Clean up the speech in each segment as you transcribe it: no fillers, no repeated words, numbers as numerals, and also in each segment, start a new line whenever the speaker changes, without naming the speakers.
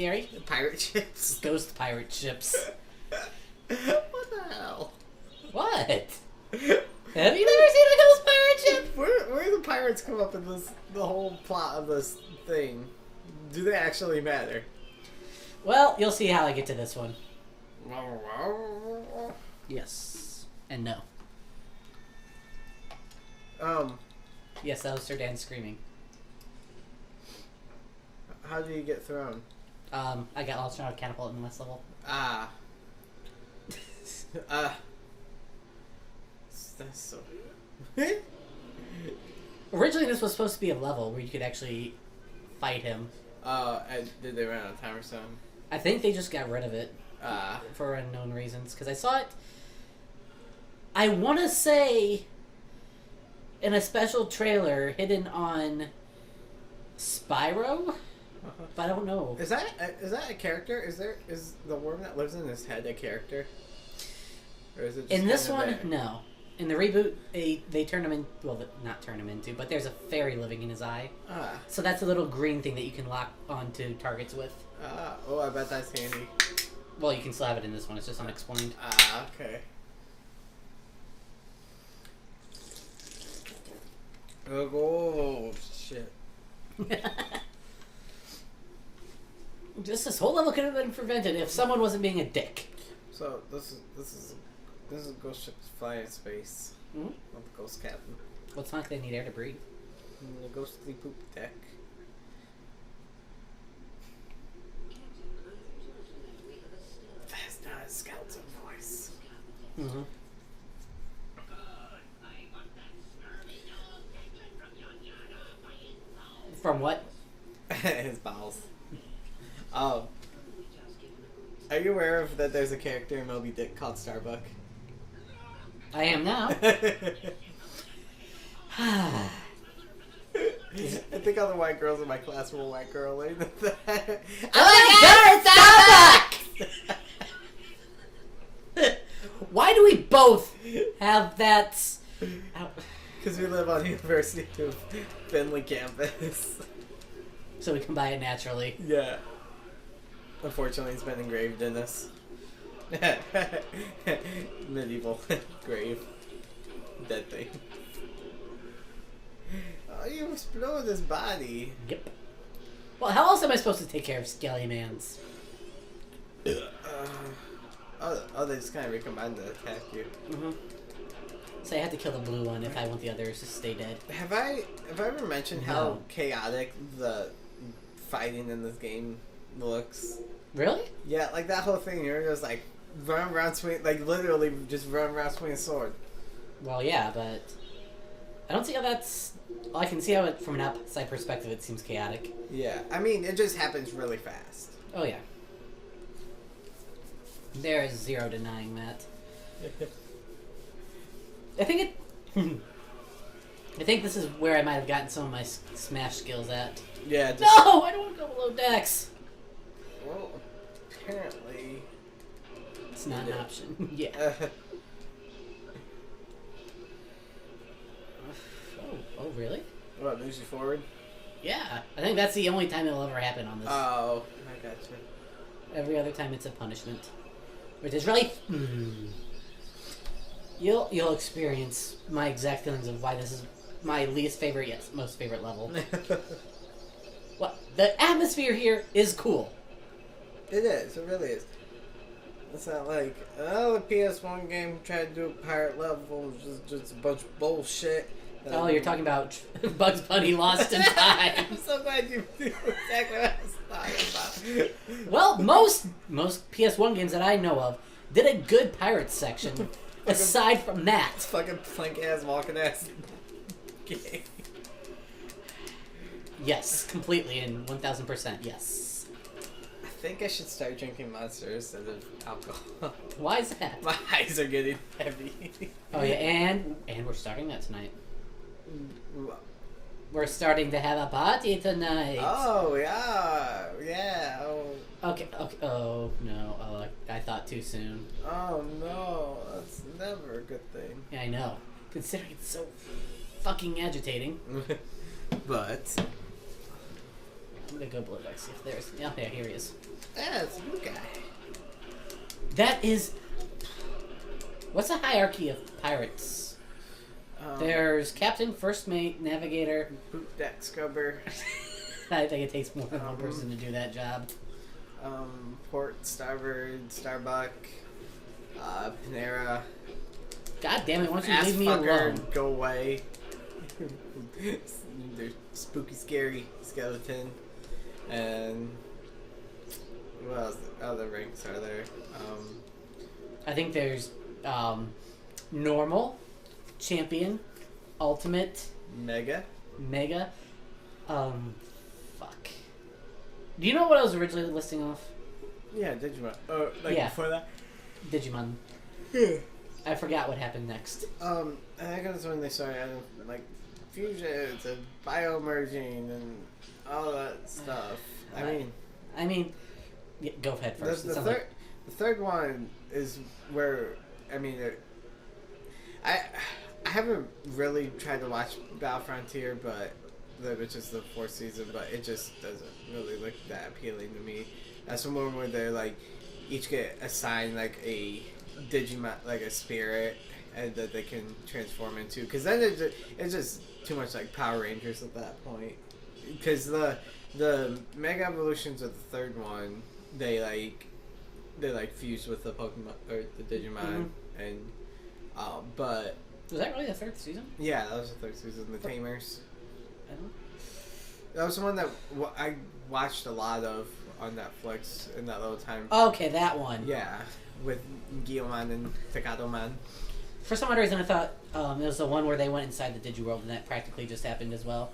scary?
Pirate ships.
Ghost pirate ships.
What the hell?
What? Have you never seen a ghost pirate ship?
Where do the pirates come up in the whole plot of this thing? Do they actually matter?
Well, you'll see how I get to this one. Yes. And no. Yes, that was Sir Dan screaming.
How do you get thrown?
I got lost around a catapult in this level.
Ah. That's so...
Originally, this was supposed to be a level where you could actually fight him.
And did they run out of time or something?
I think they just got rid of it.
Ah.
For unknown reasons. Because I saw it... I want to say... in a special trailer hidden on Spyro, but I don't know.
Is that a character? Is the worm that lives in his head a character? Or is it just
in this one,
there?
no. In the reboot, they turn him in. Well, not turn him into, but there's a fairy living in his eye.
Ah.
So that's a little green thing that you can lock onto targets with.
Ah. Oh, I bet that's handy.
Well, you can still have it in this one. It's just unexplained.
Ah. Okay. Oh shit.
Just this whole level could have been prevented if someone wasn't being a dick.
So this is ghost ships fly in space.
Mm-hmm.
Not the ghost captain.
Well, it's not like they need air to breathe.
The ghostly poop deck. That's not a skeleton voice.
Mm-hmm. From what?
His bowels. Are you aware of that there's a character in Moby Dick called Starbuck?
I am now.
I think all the white girls in my class were white girl. Like that.
Oh my god, Starbuck! Why do we both have that?
Because we live on the University of Finley campus.
So we can buy it naturally.
Yeah. Unfortunately, it's been engraved in us. Medieval grave. Dead thing. Oh, you explode his body.
Yep. Well, how else am I supposed to take care of Skellymans?
They just kind of recombined to attack you.
Mm-hmm. So I had to kill the blue one if I want the others to stay dead.
Have I ever mentioned how chaotic the fighting in this game looks?
Really?
Yeah, like that whole thing. You're just like run around swinging, like literally just run around swinging a sword.
Well, yeah, but I don't see how that's. Well, I can see how it from an outside perspective it seems chaotic.
Yeah, I mean it just happens really fast.
Oh yeah. There is zero denying that. I think it. I think this is where I might have gotten some of my Smash skills at.
Yeah. Just,
No, I don't want to go below Dex.
Well, apparently
It's not an option. Yeah. Oh, really?
What, moves you forward?
Yeah. I think that's the only time it'll ever happen on this.
Oh, I gotcha.
Every other time it's a punishment. Which is really... You'll experience my exact feelings of why this is my least favorite, yes, most favorite level. What? The atmosphere here is cool.
It is. It really is. It's not like, oh, the PS1 game tried to do a pirate level, just a bunch of bullshit.
Oh, you're talking about Bugs Bunny Lost in Time.
I'm so glad you knew exactly what I was talking about.
Well, most PS1 games that I know of did a good pirates section. Aside from that.
Fucking plank ass, walking ass game.
Yes, completely and 1000%. Yes.
I think I should start drinking Monster instead of alcohol.
Why is that?
My eyes are getting heavy.
Oh yeah, and we're starting that tonight. We're starting to have a party tonight.
Oh yeah, yeah. Oh.
Okay. Oh no. Oh, I thought too soon.
Oh no, that's never a good thing.
Yeah, I know. Considering it's so fucking agitating.
But
I'm gonna go blue. Let's see if there's. Oh, yeah, here he is.
Yeah, it's a blue guy.
That is. What's the hierarchy of pirates? There's captain, first mate, navigator.
Boot deck scrubber.
I think it takes more than one person to do that job.
Port, starboard, starbuck, Panera.
God damn it! Why don't you
Ass
leave me
fucker,
alone?
go away. There's spooky, scary skeleton, and what else? Other ranks are there?
I think there's normal, champion, ultimate,
Mega.
Fuck. Do you know what I was originally listing off?
Yeah, Digimon. Oh, like
Yeah.
before that.
Digimon.
Yeah.
I forgot what happened next.
I think that's when they started adding like fusions and biomerging and all that stuff.
I mean, yeah, go ahead first.
The third one is where I haven't really tried to watch Battle Frontier, which is the fourth season, but it just doesn't really look that appealing to me. That's the one where they're like each get assigned like a Digimon, like a spirit, and that they can transform into. Because then it's just too much like Power Rangers at that point. Because the Mega Evolutions of the third one, they fuse with the Pokemon or the Digimon, and but
Was that really the third season?
yeah, that was the third season. The Tamers.
I don't know.
That was the one that I watched a lot of on Netflix in that little time.
Okay, that one.
Yeah, with Guilliman and Takato-man.
For some odd reason, I thought it was the one where they went inside the Digiworld, and that practically just happened as well.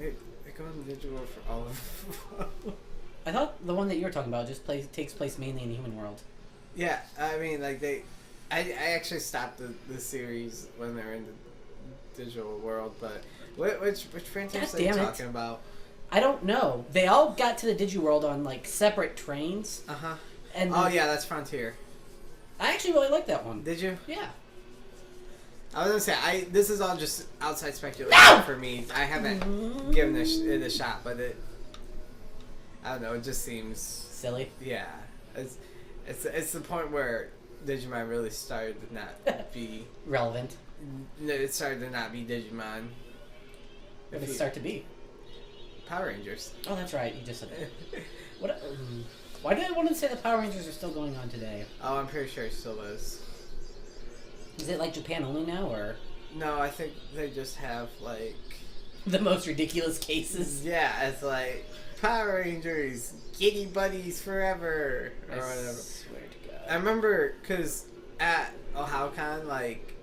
Wait, they go in the Digiworld for all of
I thought the one that you were talking about just takes place mainly in the human world.
Yeah, I mean, like I actually stopped the series when they were in the digital world, but which franchise are you talking about?
I don't know. They all got to the Digiworld on like separate trains.
Uh-huh.
And
oh yeah, that's Frontier.
I actually really like that one.
Did you?
Yeah.
I was gonna say this is all just outside speculation for me. I haven't given it a shot, but I don't know. It just seems
silly.
Yeah, it's the point where Digimon really started to not be
relevant.
It started to not be Digimon.
What did it start to be?
Power Rangers.
Oh, that's right. You just said that. What? Why do I want to say the Power Rangers are still going on today?
Oh, I'm pretty sure it still is.
Is it like Japan only now, or?
No, I think they just have like
the most ridiculous cases.
Yeah, it's like Power Rangers, Giddy Buddies forever, or whatever.
Swear to God.
I remember because at OhioCon, like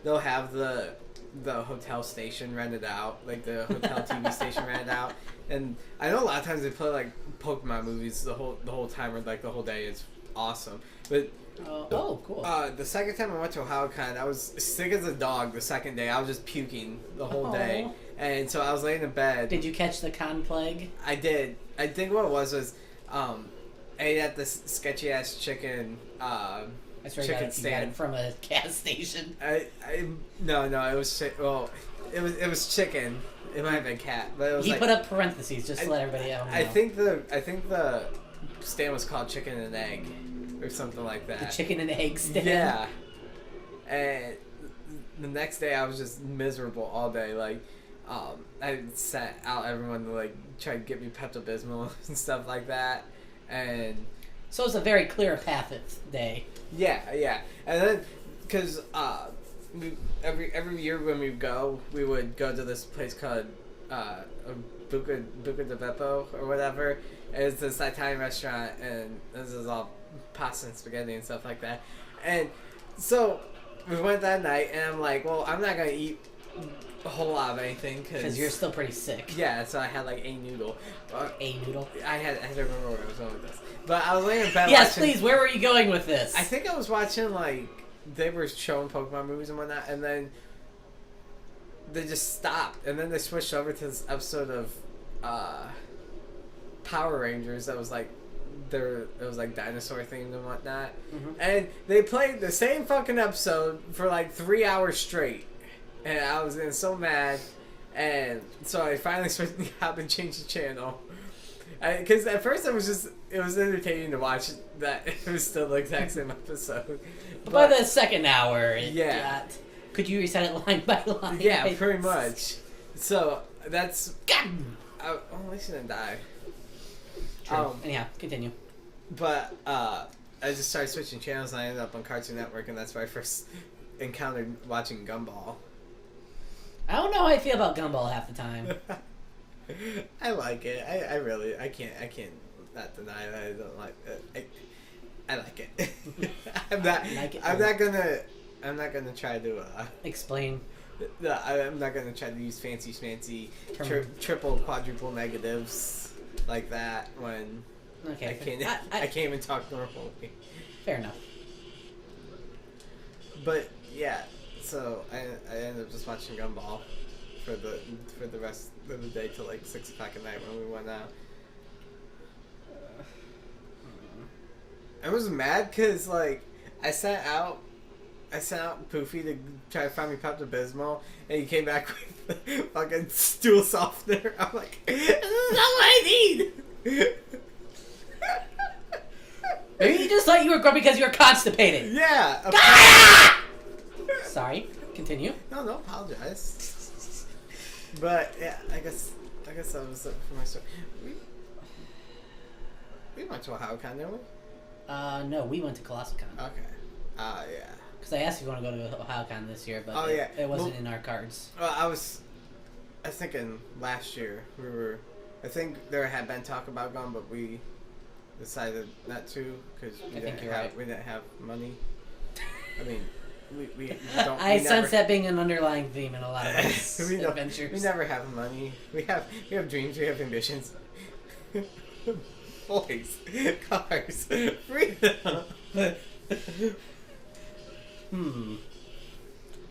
they'll have the hotel station rented out, like the hotel TV station rented out, and I know a lot of times they play like Pokemon movies the whole time or like the whole day. It's awesome, but.
Cool.
The second time I went to OhioCon, I was sick as a dog. The second day, I was just puking the whole day, and so I was laying in bed.
Did you catch the con plague?
I did. I think what it was I ate at this sketchy ass chicken.
I swear
chicken
you got
stand
it from a gas station.
No, it was it was chicken. It might have been cat, but it was.
He put up parentheses just to let everybody know.
I think the stand was called Chicken and Egg. Or something like that.
The chicken and egg stand.
Yeah. And the next day I was just miserable all day. Like, I sent out everyone to like try to get me Pepto-Bismol and stuff like that. And
so it's a very clear path day.
Yeah. And then, because every year when we would go to this place called Buca de Beppo or whatever. And it's this Italian restaurant, and this is all pasta and spaghetti and stuff like that. And so we went that night, and I'm like, well, I'm not gonna eat a whole lot of anything
because you're still pretty sick.
Yeah, so I had like a noodle.
A noodle.
I had to remember where I was going with this, but I was laying in bed.
Yes, please. Where were you going with this?
I think I was watching like they were showing Pokemon movies and whatnot, and then they just stopped, and then they switched over to this episode of Power Rangers that was like it was like dinosaur themed and whatnot, and they played the same fucking episode for like 3 hours straight, and I was getting so mad, And so I finally switched up and changed the channel. Because at first it was entertaining to watch that it was still the exact same episode.
But by the second hour,
yeah.
Could you reset it line by line?
Yeah, pretty much. So that's. Oh, at least I didn't die.
True. Anyhow, continue.
But I just started switching channels and I ended up on Cartoon Network, and that's where I first encountered watching Gumball.
I don't know how I feel about Gumball half the time.
I like it. I can't not deny that I don't like it. I like it. I'm not gonna try to
explain.
No, I'm not gonna try to use fancy triple quadruple negatives like that when I can't even talk normally.
Fair enough.
But yeah, so I ended up just watching Gumball for the rest of the day till like 6 o'clock at night when we went out. I was mad because like I sent out Poofy to try to find me Pepto-Bismol, and he came back with fucking stool softener. I'm like, this is not what I need.
Maybe you just thought you were grumpy because you were constipated.
Yeah.
Sorry. Continue.
No, apologize. But yeah, I guess that was it for my story. We went to OhioCon, didn't we?
No, we went to ColossalCon.
Okay. Yeah.
Because I asked if you want to go to OhioCon this year, but it wasn't in our cards.
Well, I was thinking last year I think there had been talk about going, but we decided not to because we didn't have money. I mean, we don't.
I sense that being an underlying theme in a lot of us adventures.
We never have money. We have dreams. We have ambitions. Boys, cars, freedom.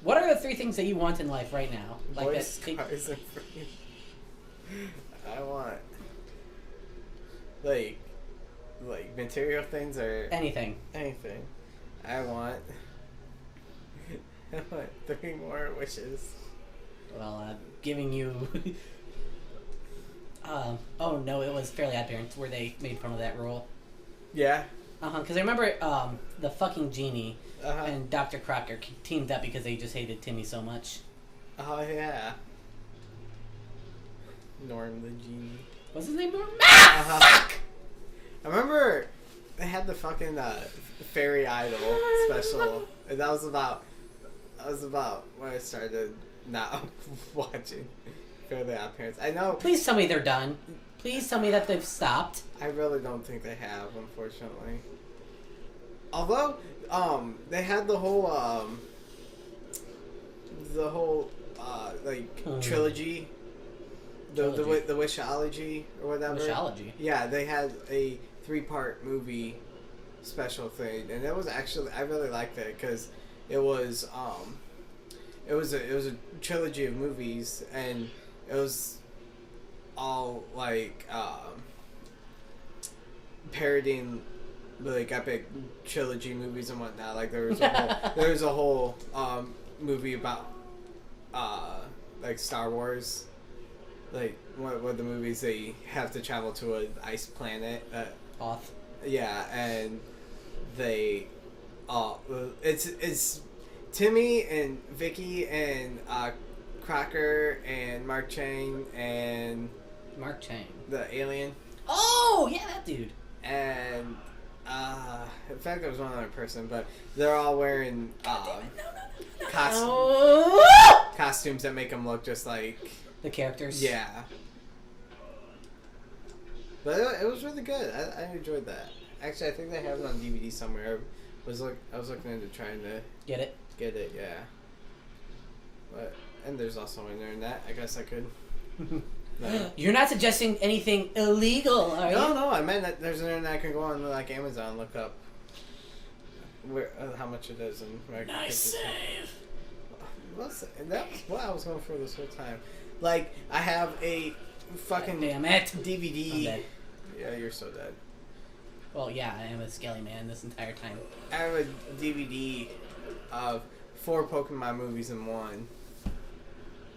What are the 3 things that you want in life right now?
Boys, cars, and freedom. I want like material things or
anything.
I want 3 more wishes.
Well, giving you. Oh no, it was Fairly Odd Parents where they made fun of that rule.
Yeah.
Because I remember the fucking genie
Uh-huh.
and Dr. Crocker teamed up because they just hated Timmy so much.
Oh yeah. Norm the genie.
What's his name? Norm?
Fuck! I remember they had the fucking Fairy Idol special, and that was about when I started not watching Fairly Odd Parents. I know.
Please tell me they're done. Please tell me that they've stopped.
I really don't think they have, unfortunately. Although, they had the whole trilogy. The Wishology or whatever.
Wishology.
Yeah, they had a 3-part movie special thing, and it was actually I really liked it because it was a trilogy of movies, and it was all like parodying like epic trilogy movies and whatnot. Like there was a whole movie about like Star Wars. Like one of the movies, they have to travel to an ice planet.
Hoth.
Yeah, and they, it's Timmy and Vicky and Crocker and Mark Chang and the alien.
Oh yeah, that dude.
And in fact, there was one other person, but they're all wearing costumes that make them look just like
the characters.
Yeah. But it was really good. I enjoyed that. Actually, I think they have it on DVD somewhere. I was looking into trying to
get it.
Yeah. But and there's also internet. I guess I could. No.
You're not suggesting anything illegal, are you?
No. I meant that there's an internet I can go on like Amazon, look up where how much it is, and where
nice save.
That's what I was going for this whole time. Like I have a fucking
damn it
DVD.
I'm dead.
Yeah, you're so dead.
Well, yeah, I am a skelly man this entire time.
I have a DVD of 4 Pokemon movies in one.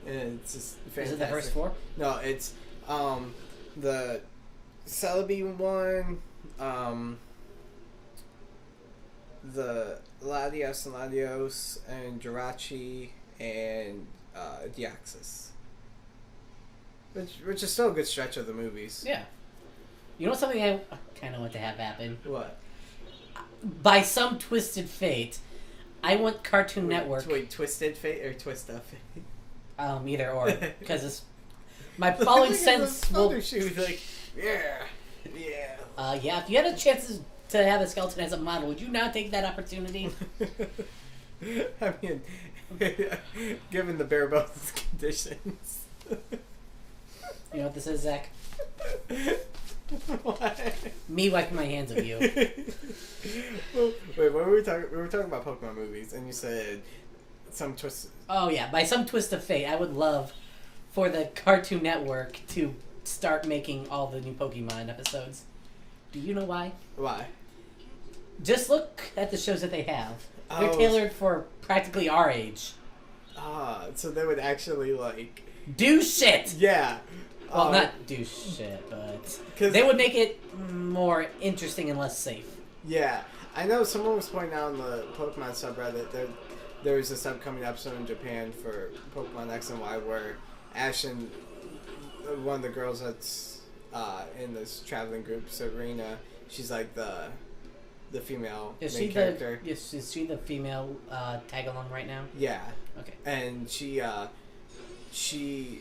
and it's just fantastic.
Is it the first 4?
No, it's the Celebi one, the Latios and Jirachi and Deoxys. Which is still a good stretch of the movies.
Yeah. You know something I kind of want to have happen?
What?
By some twisted fate, I want Cartoon Network...
Wait, Twisted Fate or Twist of Fate?
Either or. Because it's... My following sentence will...
She was like, yeah.
Yeah, if you had a chance to have a skeleton as a model, would you not take that opportunity?
I mean, given the bare bones conditions.
You know what this is, Zach?
What?
Me wiping my hands of you.
Well, wait, what were we talking? We were talking about Pokemon movies, and you said some twist.
Oh yeah, by some twist of fate, I would love for the Cartoon Network to start making all the new Pokemon episodes. Do you know why?
Why?
Just look at the shows that they have. They're
Oh.
tailored for practically our age.
So they would actually like.
Do shit!
Yeah.
Well, not do shit, but
'Cause-
they would make it more interesting and less safe.
Yeah, I know someone was pointing out on the Pokemon subreddit there's this upcoming episode in Japan for Pokemon X and Y where Ash and one of the girls that's in this traveling group, Serena, she's like the female main character.
Is she the female tag along right now?
Yeah.
Okay.
And she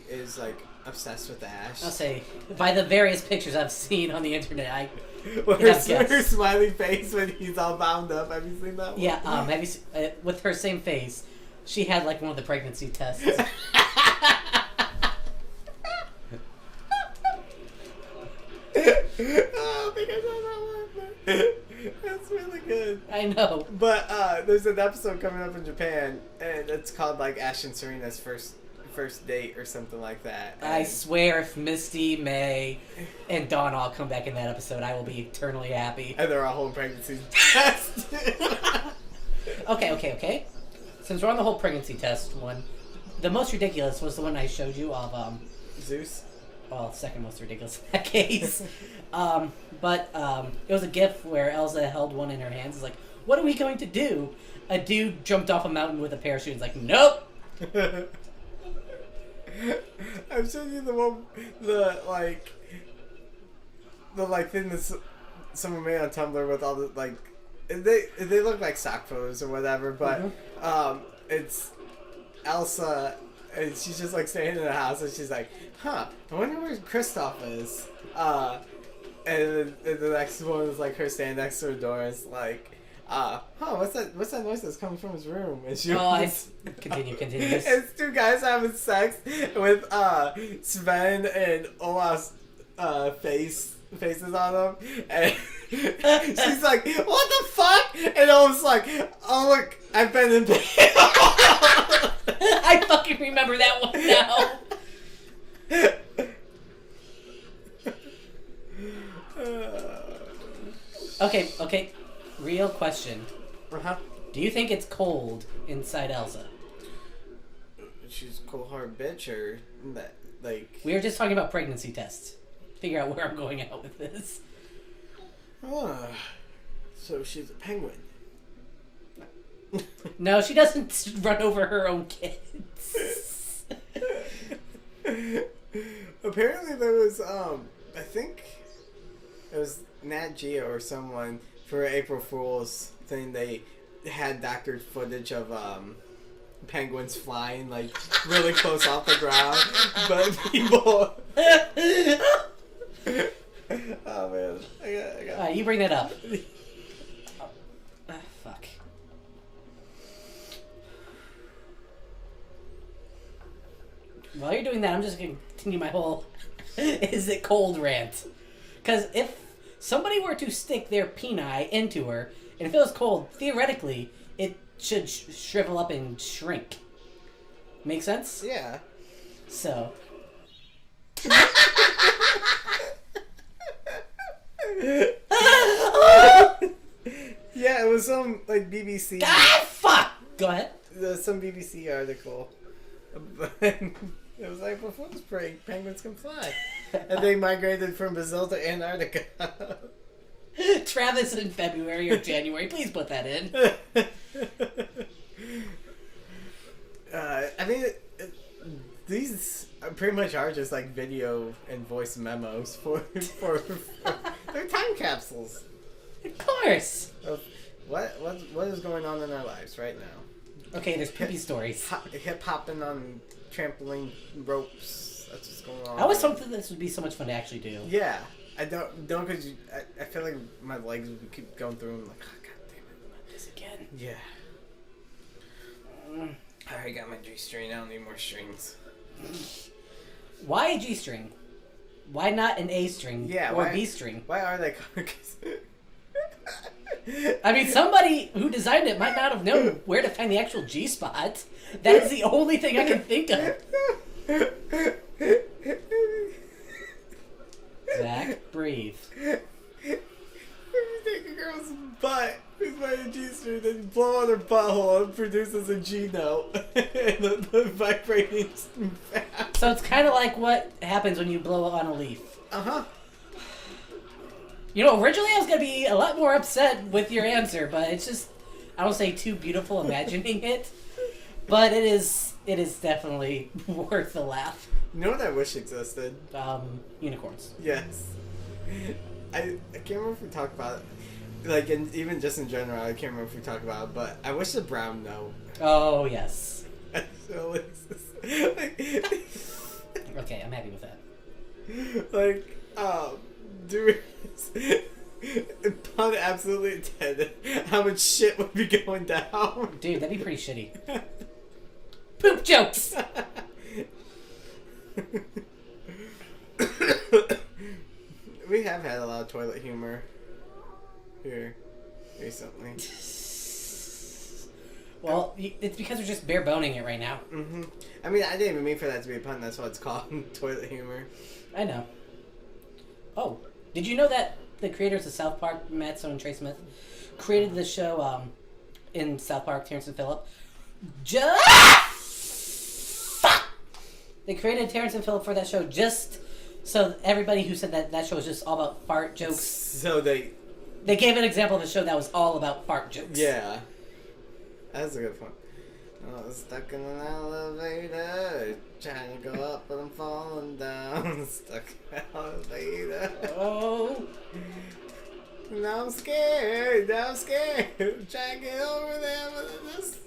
is like obsessed with Ash.
I'll say, by the various pictures I've seen on the internet, I
her smiling face when he's all bound up. Have you seen that one?
Yeah, have you with her same face, she had like one of the pregnancy tests.
Oh, I think I saw that one. That's really good.
I know.
But there's an episode coming up in Japan, and it's called like Ash and Serena's first date or something like that. And
I swear, if Misty, May, and Dawn all come back in that episode, I will be eternally happy.
And they're all holding pregnancy test.
Okay. Since we're on the whole pregnancy test one, the most ridiculous was the one I showed you of
Zeus.
Well, second most ridiculous in that case. But it was a GIF where Elsa held one in her hands. It's like, what are we going to do? A dude jumped off a mountain with a parachute. It's like, nope.
I'm showing you the thing that someone made on Tumblr with all the like they look like stock photos or whatever, but it's Elsa and she's just like staying in the house and she's like, I wonder where Kristoff is. And the next one is like her standing next to her door. It's like, what's that noise that's coming from his room? And she
Continue.
It's two guys having sex with Sven and Olaf's faces on them, and she's like, "What the fuck?" And Olaf's like, "Oh look, I've been in bed."
I fucking remember that one now. Okay. Real question.
Uh-huh.
Do you think it's cold inside Elsa?
She's a cold-hearted bitch, or that, like...
We were just talking about pregnancy tests. Figure out where I'm going out with this.
So she's a penguin.
No, she doesn't run over her own kids.
Apparently there was, I think it was Nat Geo or someone for April Fool's thing. They had doctored footage of penguins flying like really close off the ground, but people. Oh man, I got.
You bring that up. Fuck. While you're doing that, I'm just gonna continue my whole "is it cold" rant. Because if somebody were to stick their peni into her, and if it was cold, theoretically, it should shrivel up and shrink. Make sense?
Yeah.
So.
Yeah, it was some like BBC.
Ah, fuck! Go ahead.
Some BBC article But it was like before the spring, penguins can fly, and they migrated from Brazil to Antarctica.
Travis in February or January. Please put that in.
I mean, these pretty much are just like video and voice memos for they're time capsules.
Of course.
Of what is going on in our lives right now?
Okay, there's poopy stories.
Hip hopping on trampoline ropes. That's what's going on.
I always thought that this would be so much fun to actually do.
Yeah, I don't because I feel like my legs would keep going through and like, oh, god damn it,
This again.
yeah. I already got my G string. I don't need more strings.
Why a G string? Why not an A string?
Yeah,
or
why,
a B string?
Why are they?
I mean, somebody who designed it might not have known where to find the actual G spot. That is the only thing I can think of. Zach, breathe.
If you take a girl's butt who's wearing a G string, then you blow on her butthole and produces a G note. And the vibrating fast.
So it's kind of like what happens when you blow on a leaf.
Uh-huh.
You know, originally I was going to be a lot more upset with your answer, but it's just, I don't say too beautiful imagining it. But it is definitely worth the laugh.
You know what I wish existed?
Unicorns.
Yes. I can't remember if we talked about it. Like, even just in general, I can't remember if we talked about it, but I wish the brown note.
Oh, yes.
So
Okay, I'm happy with that.
like, dude, pun absolutely intended. How much shit would be going down?
Dude, that'd be pretty shitty. Poop jokes!
We have had a lot of toilet humor here recently.
Well, it's because we're just bare boning it right now.
Mm-hmm. I mean, I didn't even mean for that to be a pun. That's what it's called, toilet humor.
I know. Oh, did you know that the creators of South Park, Matt Stone and Trey Smith, created the show in South Park, Terrence and Phillip? Fuck! They created Terrence and Phillip for that show just so everybody who said that show was just all about fart jokes.
So they
gave an example of a show that was all about fart jokes.
Yeah. That's a good point. I was stuck in an elevator, trying to go up, but I'm falling down. Stuck in an elevator.
Oh.
Now I'm scared. I'm trying to get over there, but I just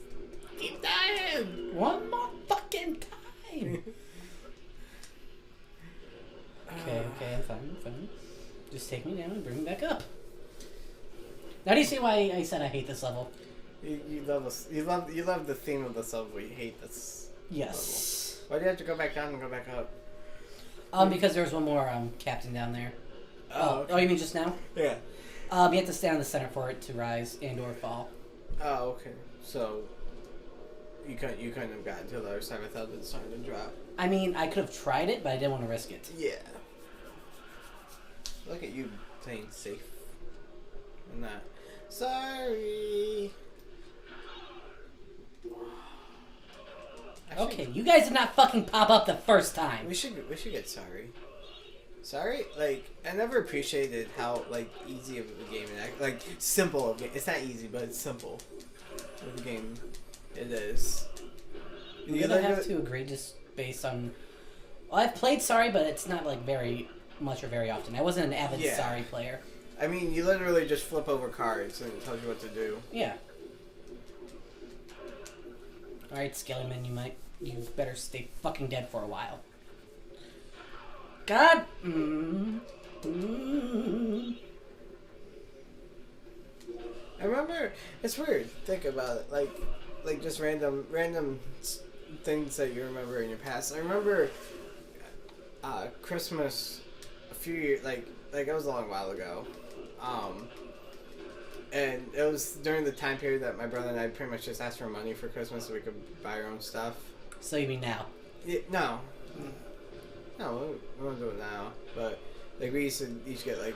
keep dying.
One more fucking time. Okay, I'm fine. Just take me down and bring me back up. Now do you see why I said I hate this level?
You love us. You love the theme of this level. You hate this.
Yes.
Level. Why do you have to go back down and go back up?
Because there's one more captain down there.
Okay.
Oh, you mean just now?
Yeah.
You have to stay on the center for it to rise and or fall.
Oh, okay. So you couldn't have gotten to the other side without it starting to drop.
I mean, I could have tried it, but I didn't want to risk it.
Yeah. Look at you playing safe. And that. Sorry.
Okay, you guys did not fucking pop up the first time.
We should get sorry. Sorry, like I never appreciated how like easy of a game and like simple of a game. It's not easy, but it's simple of a game. It is.
You don't have to agree just based on. Well, I've played Sorry, but it's not like very much or very often. I wasn't an avid Sorry player.
I mean, you literally just flip over cards and it tells you what to do.
Yeah. All right, Skellyman, you better stay fucking dead for a while. God.
I remember. It's weird. Think about it. Like just random things that you remember in your past. I remember Christmas a few years like it was a long while ago. And it was during the time period that my brother and I pretty much just asked for money for Christmas so we could buy our own stuff.
So you mean now?
Yeah, no. No, we won't do it now. But like we used to each get like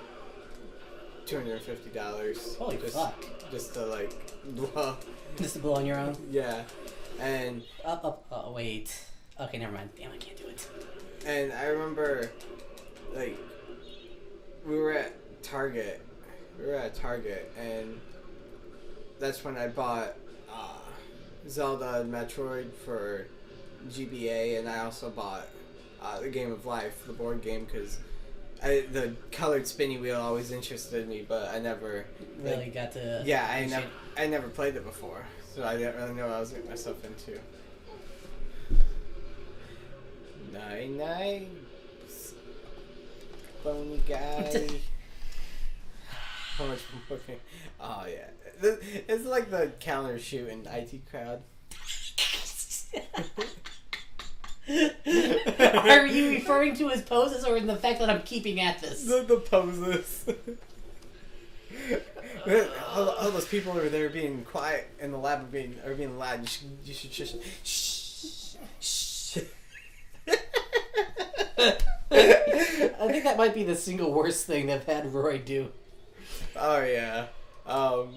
$250.
Holy fuck.
Just to like blow.
Just to blow on your own?
Yeah. And
Wait. Okay, never mind. Damn, I can't do it.
And I remember, like, we were at Target. And that's when I bought Zelda and Metroid for GBA, and I also bought the Game of Life, the board game, because the colored spinny wheel always interested me, but I never
Really got to...
Yeah, I never played it before, so I didn't really know what I was getting myself into. Night, phony guy. How much more? Oh yeah, it's like the counter shoot in IT crowd.
Are you referring to his poses or in the fact that I'm keeping at this?
The poses. All those people over there being quiet in the lab are being loud. You should shh.
I think that might be the single worst thing they've had Roy do.
Oh yeah. I'm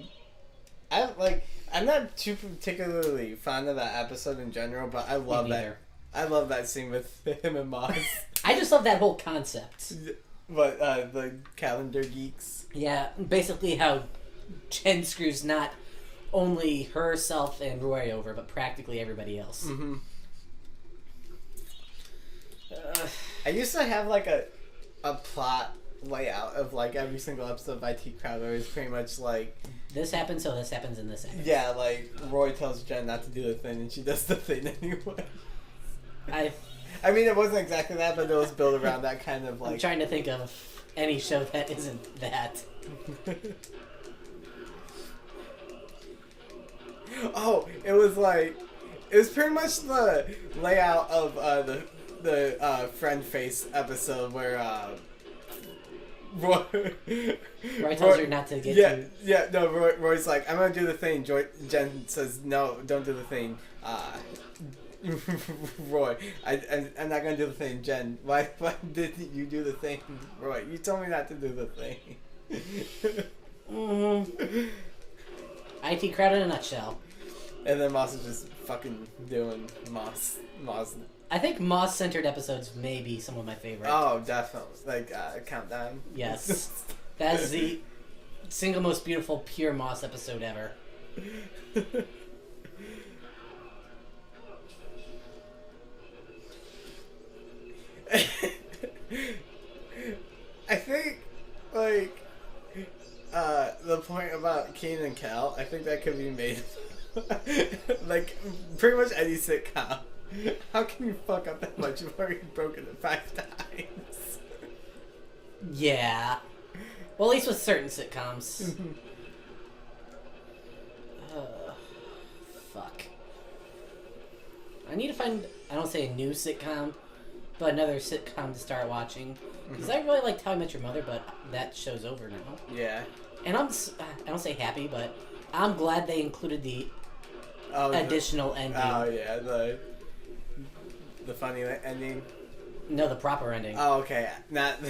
not too particularly fond of that episode in general, but I love that. I love that scene with him and Moss.
I just love that whole concept.
But the calendar geeks.
Yeah, basically how Jen screws not only herself and Roy over, but practically everybody else.
Mm-hmm. I used to have like a plot layout of like every single episode of IT Crowd where it's pretty much like
this happens, so this happens, and this happens.
Yeah, like Roy tells Jen not to do the thing, and she does the thing anyway. I mean, it wasn't exactly that, but it was built around that kind of like.
I'm trying to think of any show that isn't that.
Oh, it was pretty much the layout of the Friend Face episode where Roy
tells her not to get too...
Yeah, no, Roy's like, I'm gonna do the thing. Jen says, no, don't do the thing. Roy, I'm not gonna do the thing. Jen, why did you do the thing? Roy, you told me not to do the thing.
IT Crowd in a nutshell.
And then Moss is just fucking doing Moss.
I think Moss-centered episodes may be some of my favorite.
Oh, definitely. Like, Countdown.
Yes. That is the single most beautiful pure Moss episode ever.
I think, like, the point about Keenan and Kel, I think that could be made, like, pretty much any sitcom. How can you fuck up that much? You've already broken it 5 times.
Yeah. Well, at least with certain sitcoms. Fuck. I need to find, I don't say a new sitcom, but another sitcom to start watching. Because I really liked How I Met Your Mother, but that show's over now.
Yeah.
And I don't say happy, but I'm glad they included the additional ending.
Oh, yeah, the funny ending.
No, the proper ending.
Oh, okay. Not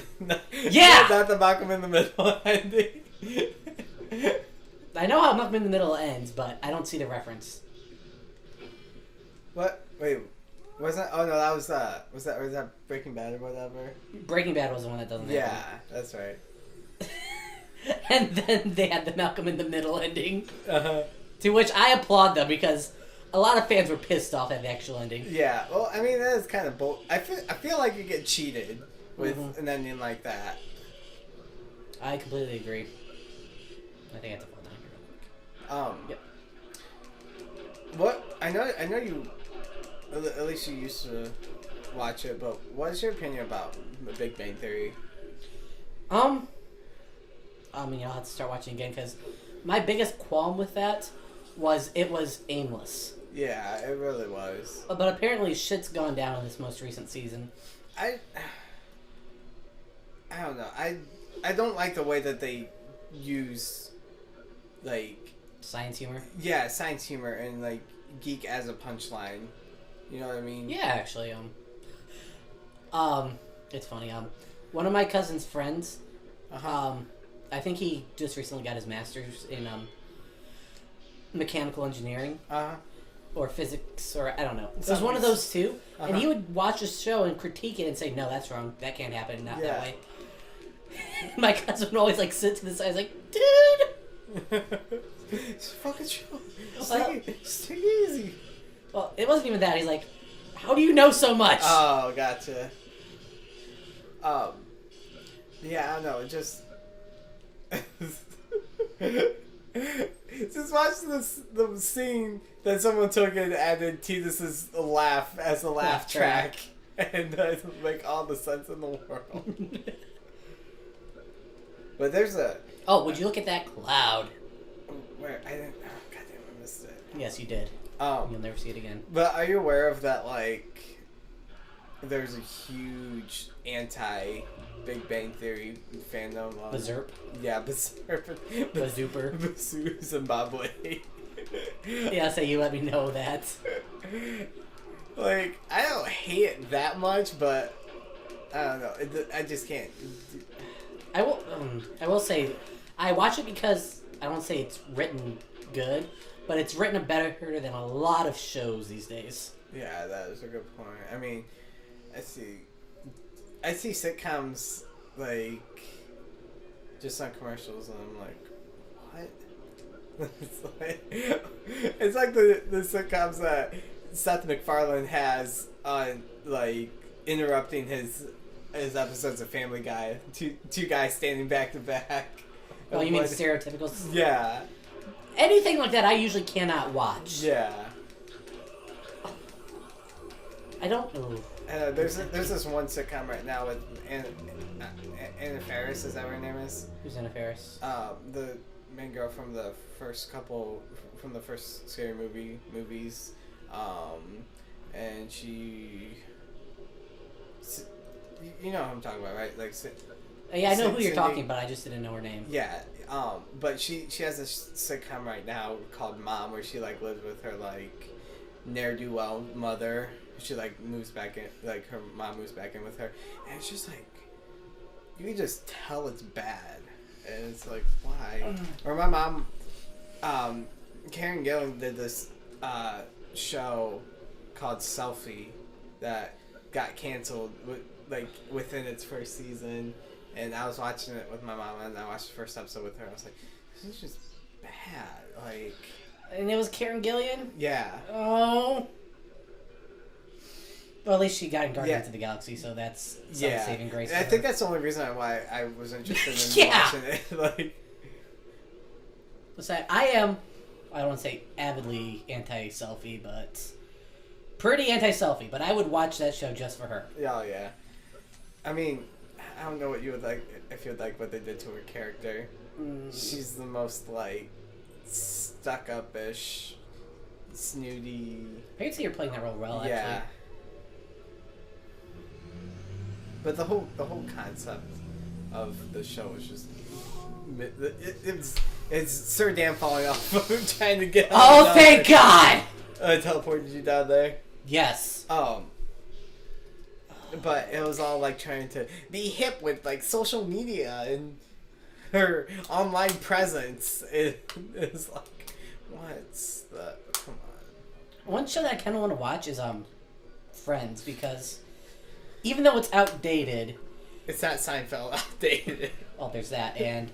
yeah!
Not the Malcolm in the Middle ending.
I know how Malcolm in the Middle ends, but I don't see the reference.
What? Wait, was that? Oh no, that was that Breaking Bad or whatever.
Breaking Bad was the one that doesn't.
Yeah,
happen.
that's right.
And then they had the Malcolm in the Middle ending,
to
which I applaud them because a lot of fans were pissed off at the actual ending.
Yeah, well, I mean that is kind of I feel like you get cheated with an ending like that.
I completely agree. I think I have to fall down here.
Yep. What I know you. At least you used to watch it, but what is your opinion about The Big Bang Theory?
I mean, I'll have to start watching again because my biggest qualm with that was it was aimless.
Yeah, it really was.
But apparently shit's gone down in this most recent season.
I don't know. I don't like the way that they use, like...
Science humor?
Yeah, science humor and, like, geek as a punchline. You know what I mean?
Yeah, actually, it's funny, one of my cousin's friends, I think he just recently got his master's in, mechanical engineering. or physics, or I don't know. It was one of those two, and he would watch a show and critique it and say, "No, that's wrong. That can't happen. Not that way." My cousin would always like sit to the side, like, "Dude,
it's fucking chill. Just take it easy."
Well, it wasn't even that. He's like, "How do you know so much?"
Oh, gotcha. Yeah, I don't know. It just just watch the scene that someone took and added Tidus's laugh as a laugh track, and it make all the sense in the world. But there's a.
Oh, would you look at that cloud?
Where I didn't. Oh, goddamn, I missed it.
Yes, you did. You'll never see it again.
But are you aware of that? Like, there's a huge anti-Big Bang Theory fandom.
Berserk.
Yeah, Berserk.
Bazooper.
Zimbabwe.
Yeah, so you let me know that.
Like, I don't hate it that much, but I don't know. I just can't.
I will say, I watch it because I won't say it's written good, but it's written better than a lot of shows these days.
Yeah, that is a good point. I mean, I see sitcoms like just on commercials, and I'm like, what? it's like the sitcoms that Seth MacFarlane has on, like, interrupting his episodes of Family Guy. Two guys standing back to back.
Oh, you mean stereotypical?
Yeah.
Anything like that, I usually cannot watch.
Yeah.
I don't know.
There's this one sitcom right now with Anna Faris. Is that what her name is?
Who's Anna Faris?
The main girl from the first Scary movies. And she. You know who I'm talking about, right? Like.
Yeah, I know who you're talking about. I just didn't know her name.
Yeah. But she has this sitcom right now called Mom, where she like lives with her like ne'er-do-well mother. She like moves back in, like her mom moves back in with her, and it's just like you can just tell it's bad, and it's like why? Or my mom, Karen Gillan did this show called Selfie that got canceled within its first season, and I was watching it with my mom, and I watched the first episode with her. I was like, this is just bad, like.
And it was Karen Gillan?
Yeah.
Oh. Well, at least she got in Guardians of the Galaxy, so that's some saving grace.
I think that's the only reason why I was interested in watching it. Like,
listen, I don't want to say avidly anti-selfie, but pretty anti-selfie. But I would watch that show just for her.
Oh yeah. I mean, I don't know what you would like if you would like what they did to her character. She's the most like stuck-up-ish, snooty.
I can see her playing that role well. Actually.
Yeah. But the whole concept of the show is just it's Sir Dan falling off trying to get.
Oh, thank God!
Teleported you down there.
Yes.
But it was all like trying to be hip with like social media and her online presence. It is like, what's the? Come on.
One show that I kind of want to watch is Friends, because even though it's outdated,
it's not Seinfeld outdated.
Well, there's that, and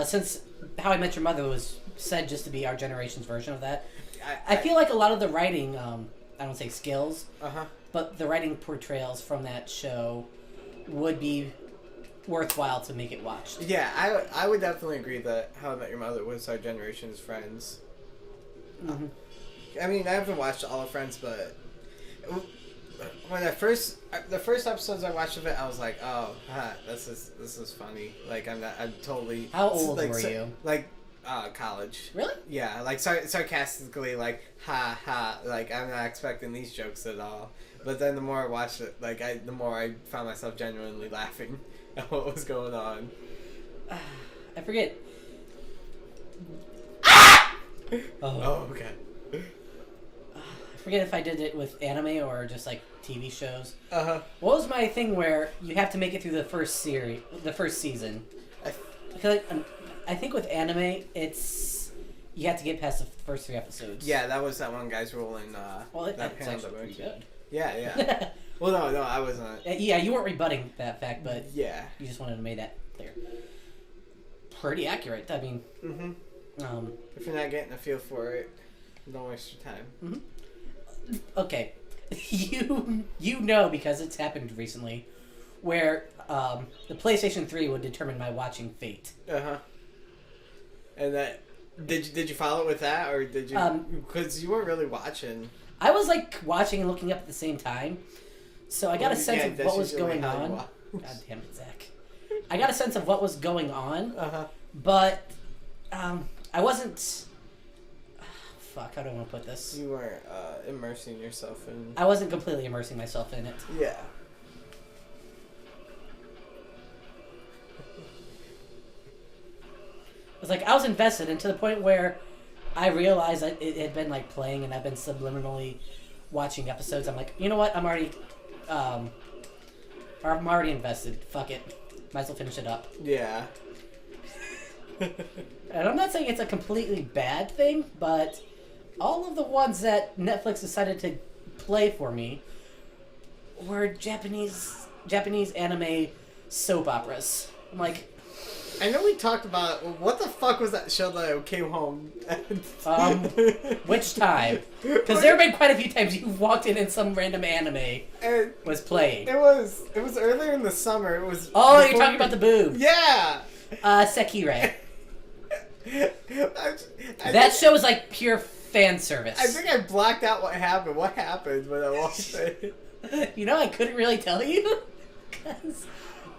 since How I Met Your Mother was said just to be our generation's version of that, I feel like a lot of the writing, I don't say skills, but the writing portrayals from that show would be worthwhile to make it watched.
Yeah, I would definitely agree that How I Met Your Mother was our generation's Friends.
Mm-hmm.
I mean, I haven't watched all of Friends, but when the first episodes I watched of it, I was like, oh, this is funny. Like, I'm totally.
How old
like,
were you?
Like, college.
Really?
Yeah, like sarcastically, like, ha ha. Like, I'm not expecting these jokes at all. But then the more I watched it, like, the more I found myself genuinely laughing at what was going on.
I forget.
Oh, okay.
I forget if I did it with anime or just like TV shows.
What
was my thing where you have to make it through the first season? Because I think with anime, it's you have to get past the first 3 episodes.
Yeah, that was that one guy's rule in
Well,
that
that's
Panda
actually pretty
movie.
good.
Yeah. Well, no, I wasn't.
Yeah, you weren't rebutting that fact, but
Yeah.
you just wanted to make that clear. Pretty accurate. I mean,
if you're not getting a feel for it, don't waste your time.
Okay, you know because it's happened recently, where the PlayStation 3 would determine my watching fate.
And that did you follow it with that, or did you? Because you weren't really watching.
I was like watching and looking up at the same time, so I got a sense of what was going on. God damn it, Zach! I got a sense of what was going on, but I wasn't. Fuck, how do I want to put this?
You weren't immersing yourself in.
I wasn't completely immersing myself in it.
Yeah.
It was like I was invested, and to the point where I realized that it had been like playing, and I've been subliminally watching episodes. I'm like, you know what? I'm already invested. Fuck it, might as well finish it up.
Yeah.
And I'm not saying it's a completely bad thing, but all of the ones that Netflix decided to play for me were Japanese anime soap operas. I'm like,
I know we talked about what the fuck was that show that I came home.
Which time? Because there have been quite a few times you walked in and some random anime was playing.
It was earlier in the summer. It was.
Oh, you're talking about the boob.
Yeah.
Sekiro. That show is like pure fan service.
I think I blacked out what happened. What happened when I watched it?
You know, I couldn't really tell you. Cause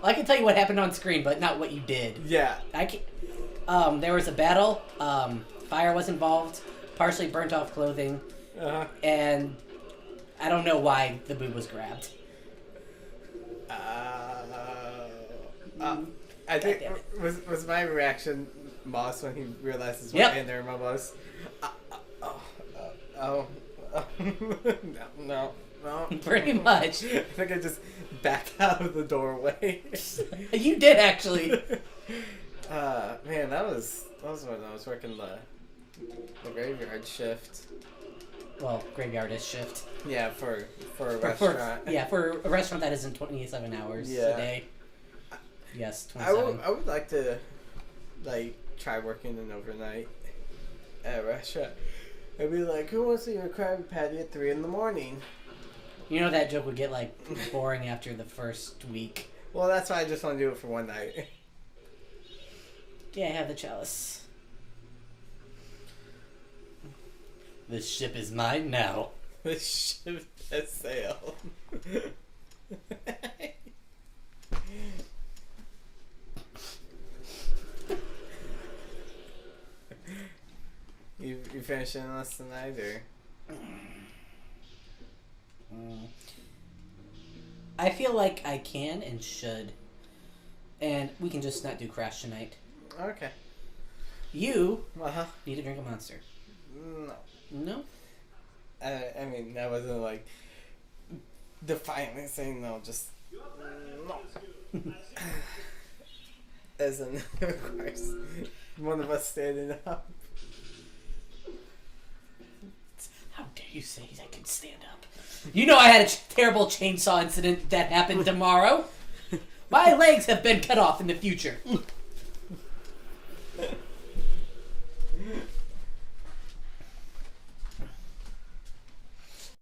I can tell you what happened on screen, but not what you did.
Yeah.
I can, there was a battle. Fire was involved. Partially burnt off clothing. And I don't know why the boob was grabbed.
I think was my reaction, Moss, when he realizes what Anna was. No.
Pretty much.
I think I just backed out of the doorway.
You did actually.
Man, that was when I was working the graveyard shift.
Well, graveyard is shift.
Yeah, for a restaurant.
For a restaurant that isn't 27 hours a day. Yes, 27.
I would like to try working an overnight at a restaurant. I'd be like, who wants to eat a Krabby Patty at 3 a.m?
You know that joke would get boring after the first week.
Well, that's why I just want to do it for one night.
Yeah, I have the chalice. The ship is mine now.
The ship has sailed. You finishing this tonight, or?
I feel like I can and should. And we can just not do Crash tonight.
Okay.
You need to drink a Monster.
No.
No?
I mean, that wasn't defiantly saying no, just no. As in, of course, one of us standing up.
How dare you say I can stand up? You know I had a terrible chainsaw incident that happened tomorrow. My legs have been cut off in the future.